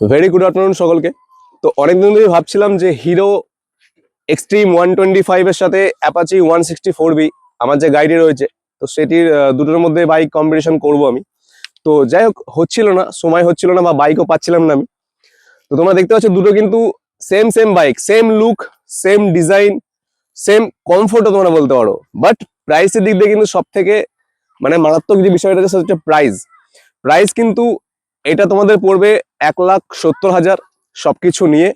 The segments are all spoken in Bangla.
ভেরি গুড আফটারনুন সকলকে। তো অনেকদিন ধরে ভাবছিলাম যে হিরো এক্সট্রিম 125 এর সাথে অ্যাপাচি 164B আমার যে গাড়ি রয়েছে, তো সেটির দুটোর মধ্যে বাইক কম্পিটিশন করব আমি। তো যাই হোক, হচ্ছিল না, সময় হচ্ছিল না বা বাইকও পাচ্ছিলাম না আমি। তো তোমরা দেখতে পাচ্ছ দুটো কিন্তু same same bike, same look, same design, same কমফোর্টও তোমরা বলতে পারো। বাট প্রাইসের দিক দিয়ে কিন্তু সব থেকে মানে মারাত্মক যে বিষয়টা আছে সেটা হচ্ছে প্রাইস। প্রাইস কিন্তু এটা তোমাদের পড়বে 1,70,000 সবকিছু নিয়ে,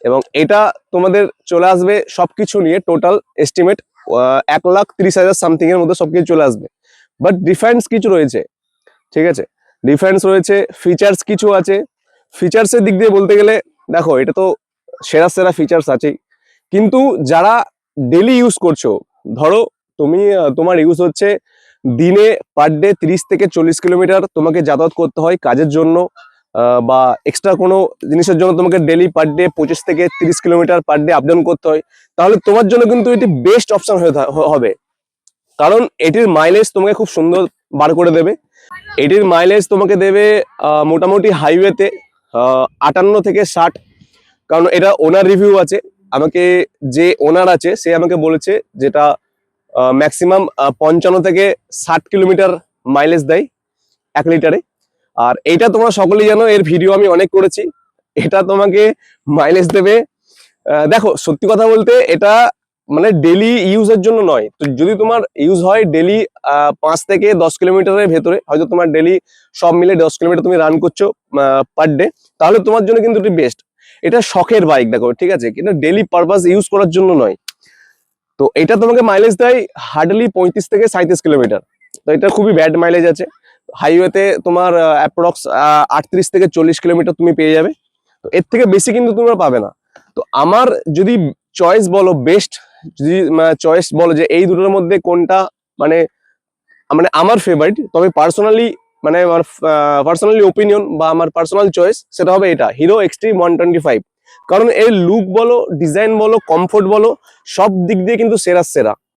এবং এটা তোমাদের চলে আসবে সবকিছু নিয়ে টোটাল এস্টিমেট 1,30,000 সামথিং এর মধ্যে সবকিছু চলে আসবে। বাট ডিফারেন্স কিছু রয়েছে, ঠিক আছে, ডিফারেন্স রয়েছে, ফিচার্স কিছু আছে। ফিচার্সের দিক দিয়ে বলতে গেলে দেখো, এটা তো সেরা সেরা ফিচার্স আছেই, কিন্তু যারা ডেলি ইউজ করছো, ধরো তুমি তোমার ইউজ হচ্ছে দিনে পার ডে 30 থেকে 40 কিলোমিটার তোমাকে যাতায়াত করতে হয় কাজের জন্য, বা এক্সট্রা কোনো জিনিসের জন্য তোমাকে ডেলি পার ডে 25 থেকে 30 kilometre per day up down করতে হয়, তাহলে তোমার জন্য কিন্তু এটি বেস্ট অপশন হবে। কারণ এটির মাইলেজ তোমাকে খুব সুন্দর বার করে দেবে। এটির মাইলেজ তোমাকে দেবে মোটামুটি হাইওয়েতে 58 থেকে 60। কারণ এটা ওনার রিভিউ আছে, আমাকে যে ওনার আছে সে আমাকে বলেছে যেটা ম্যাক্সিমাম 55 থেকে 60 কিলোমিটার মাইলেজ দেয় 1 লিটারে। আর এইটা তোমরা সকলেই জানো, এর ভিডিও আমি অনেক করেছি। এটা তোমাকে মাইলেজ দেবে, দেখো সত্যি কথা বলতে এটা মানে ডেলি ইউজের জন্য নয়। তো যদি তোমার ইউজ হয় ডেলি 5 থেকে 10 কিলোমিটারের ভেতরে, হয়তো তোমার ডেলি সব মিলে 10 কিলোমিটার তুমি রান করছো পার ডে, তাহলে তোমার জন্য কিন্তু এটি বেস্ট। এটা শখের বাইক, দেখো ঠিক আছে, কিন্তু ডেলি পারপাস ইউজ করার জন্য নয়। তো এটা তোমাকে মাইলেজ দেয় হার্ডলি 35 থেকে 37 কিলোমিটার। তো এটা খুবই ব্যাড মাইলেজ আছে। হাইওয়েতে তোমার অ্যাপ্রক্স 38 থেকে 40 কিলোমিটার তুমি পেয়ে যাবে। তো এর থেকে বেশি কিন্তু তোমরা পাবে না। তো আমার যদি চয়েস বলো বেস্ট, যদি চয়েস বলো যে এই দুটোর মধ্যে কোনটা মানে মানে আমার ফেভারিট, তবে পার্সোনালি মানে আমার পার্সোনালি ওপিনিয়ন বা আমার পার্সোনাল চয়েস সেটা হবে এটা হিরো এক্সট্রিম 125। কারণ এর লুক বলো, ডিজাইন বলো, কমফোর্ট বলো, সব দিক দিয়ে কিন্তু সেরা সেরা।